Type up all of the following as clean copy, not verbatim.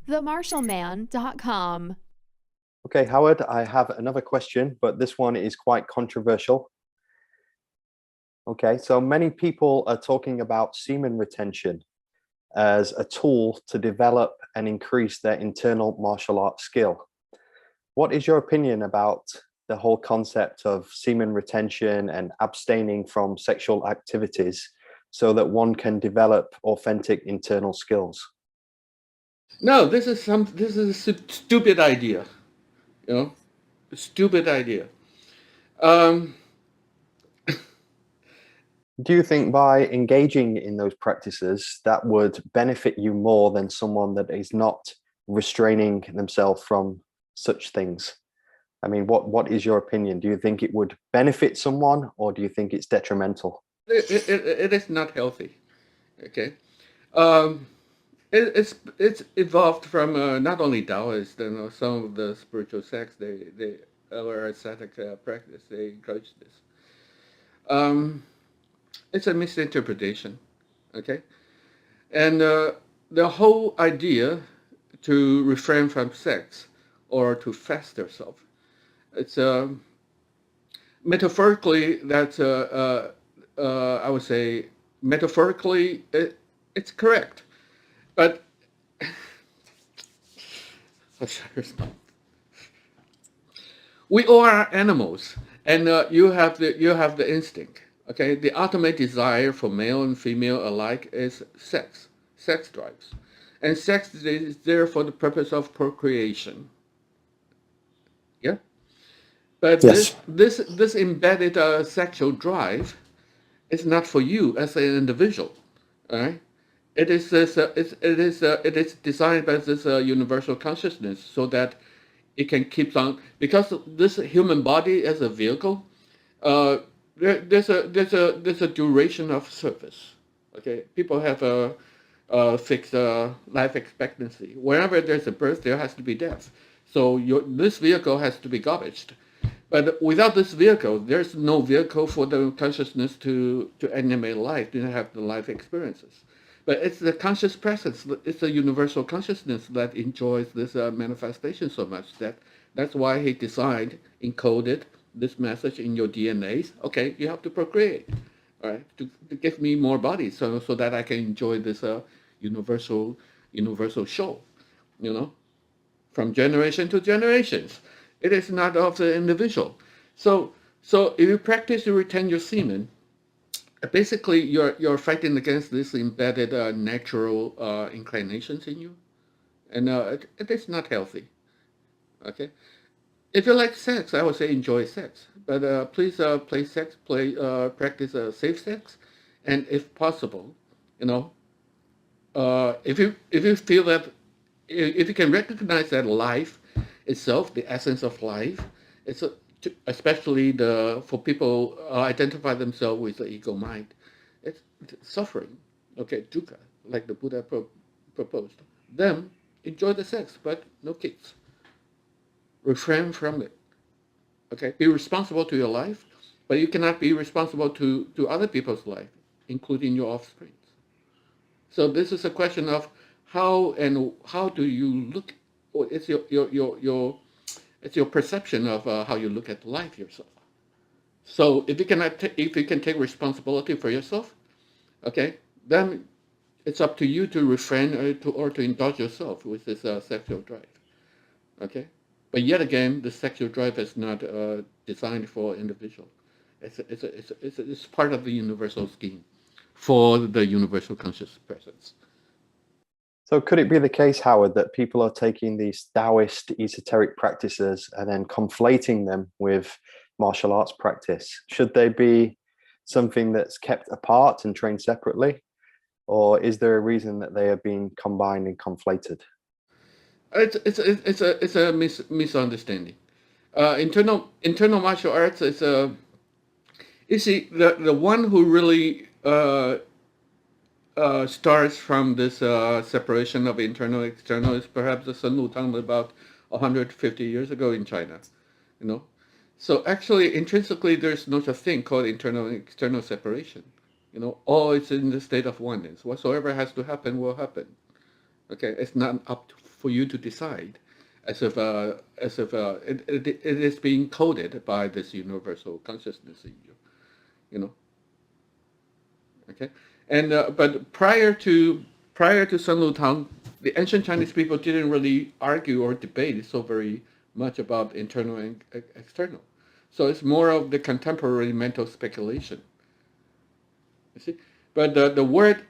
themarshallman.com. Okay, Howard, I have another question, but this one is quite controversial. Okay, so many people are talking about semen retention as a tool to develop and increase their internal martial arts skill. What is your opinion about the whole concept of semen retention and abstaining from sexual activities so that one can develop authentic internal skills? No, this is a stupid idea, you know, a stupid idea. Um, Do you think by engaging in those practices that would benefit you more than someone that is not restraining themselves from such things? I mean, what is your opinion? Do you think it would benefit someone or do you think it's detrimental? it is not healthy. Okay, um, it's evolved from not only Taoists, you know, some of the spiritual sects they or ascetic practice they encourage this. Um, it's a misinterpretation. Okay, and the whole idea to refrain from sex or to fast yourself, it's metaphorically that's I would say metaphorically it's correct, but we all are animals, and you have the instinct. Okay, the ultimate desire for male and female alike is sex drives, and sex is there for the purpose of procreation. Yeah, but Yes. this embedded sexual drive is not for you as an individual. All right, it is designed by this universal consciousness so that it can keep on, because this human body as a vehicle. Uh, there's a duration of service. Okay, people have a fixed life expectancy. Wherever there's a birth, there has to be death. So this vehicle has to be garbaged. But without this vehicle, there's no vehicle for the consciousness to animate life, to have the life experiences. But it's the conscious presence, it's a universal consciousness that enjoys this manifestation so much that's why he designed, encoded this message in your DNAs. Okay, you have to procreate, all right, to give me more bodies so that I can enjoy this universal show, you know, from generation to generations. It is not of the individual. So if you practice to retain your semen, basically you're fighting against this embedded natural inclinations in you, and it is not healthy. Okay, if you like sex, I would say enjoy sex, but please practice safe sex, and if possible, you know, if you feel that if you can recognize that life itself, the essence of life, it's especially for people identify themselves with the ego mind, it's suffering. Okay, dukkha, like the Buddha proposed. Then enjoy the sex, but no kids. Refrain from it. Okay, be responsible to your life, but you cannot be responsible to other people's life, including your offspring. So this is a question of how do you look? It's it's your perception of how you look at life yourself. So if you can take responsibility for yourself, okay, then it's up to you to refrain or to indulge yourself with this sexual drive. Okay, but yet again, the sexual drive is not designed for individual. It's part of the universal scheme for the universal conscious presence. So could it be the case, Howard, that people are taking these Taoist esoteric practices and then conflating them with martial arts practice? Should they be something that's kept apart and trained separately? Or is there a reason that they are being combined and conflated? It's a misunderstanding. Internal martial arts is a, you see, the one who really starts from this separation of internal external is perhaps the Sun Wukong about 150 years ago in China, you know. So actually, intrinsically, there's no such thing called internal and external separation. All it's in the state of oneness. Whatsoever has to happen will happen. Okay, it's not up for you to decide, as if it is being coded by this universal consciousness in you. You know. Okay, and but prior to Sun Lutang, the ancient Chinese people didn't really argue or debate so very much about internal and external. So it's more of the contemporary mental speculation. You see, but the word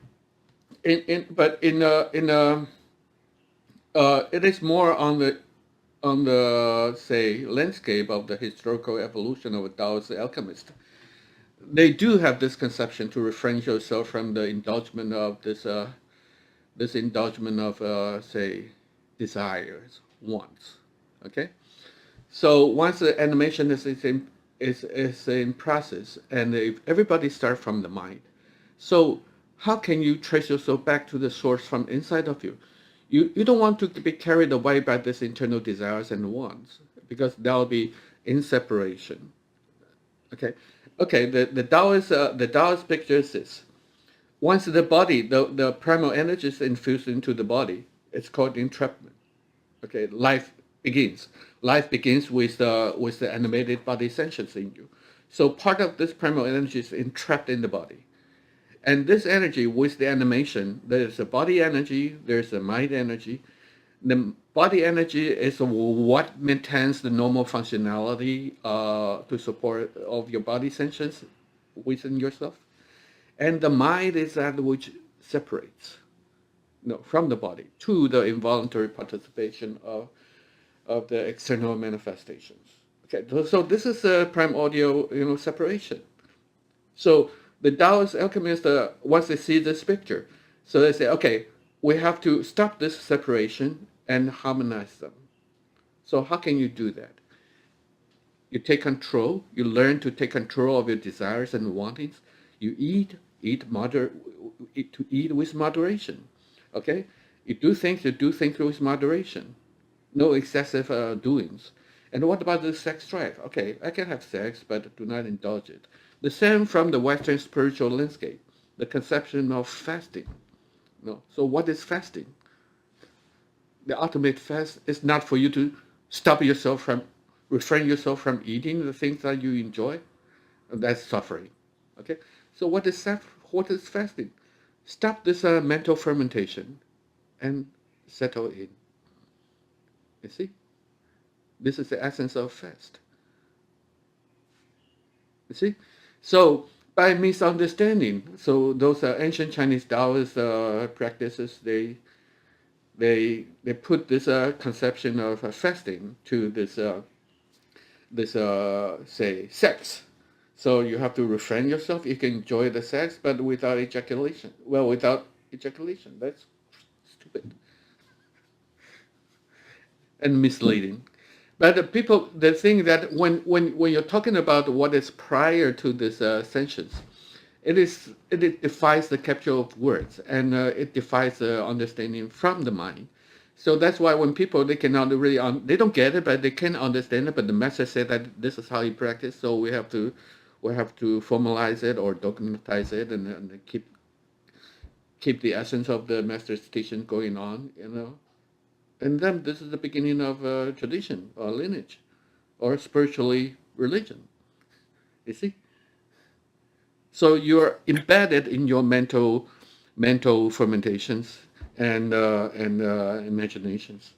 it is more on the say landscape of the historical evolution of a Taoist alchemist. They do have this conception to refrain yourself from the indulgence of this indulgence of say desires, wants. Okay, so once the animation is in process, and if everybody starts from the mind, so how can you trace yourself back to the source from inside of you? You don't want to be carried away by this internal desires and wants, because that'll be in separation. Okay, okay. The Taoist picture is this: once the body, the primal energy is infused into the body, it's called entrapment. Okay, life begins with the animated body sentience in you. So part of this primal energy is entrapped in the body, and this energy with the animation, there's a body energy, there's a mind energy. The body energy is what maintains the normal functionality to support of your body sentience within yourself, and the mind is that which separates, from the body to the involuntary participation of the external manifestations. Okay, so this is a primordial, separation. So the Taoist alchemists, once they see this picture, so they say, okay, we have to stop this separation and harmonize them. So how can you do that? You take control. You learn to take control of your desires and wantings. You eat with moderation. Okay, you do things with moderation. No excessive doings. And what about the sex drive? Okay, I can have sex, but do not indulge it. The same from the Western spiritual landscape, the conception of fasting. So what is fasting? The ultimate fast is not for you to refrain yourself from eating the things that you enjoy. That's suffering. Okay, so what is fasting? Stop this mental fermentation and settle in. You see, this is the essence of fast. You see, so by misunderstanding, so those ancient Chinese Taoist practices, they put this conception of fasting to this say sex. So you have to refrain yourself. You can enjoy the sex, but without ejaculation. Well, without ejaculation, that's stupid and misleading. But the thing that when you're talking about what is prior to this sentience, it defies the capture of words, and it defies the understanding from the mind. So that's why when people, they cannot really they don't get it, but they can understand it. But the master said that this is how you practice, so we have to formalize it or dogmatize it, and keep the essence of the master's teaching going on. And then this is the beginning of tradition or lineage or spiritually religion. You see? So you're embedded in your mental fermentations and imaginations.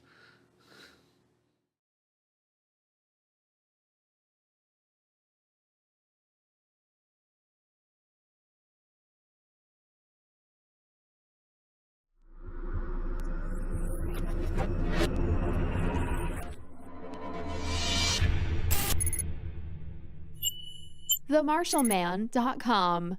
TheMarshallMan.com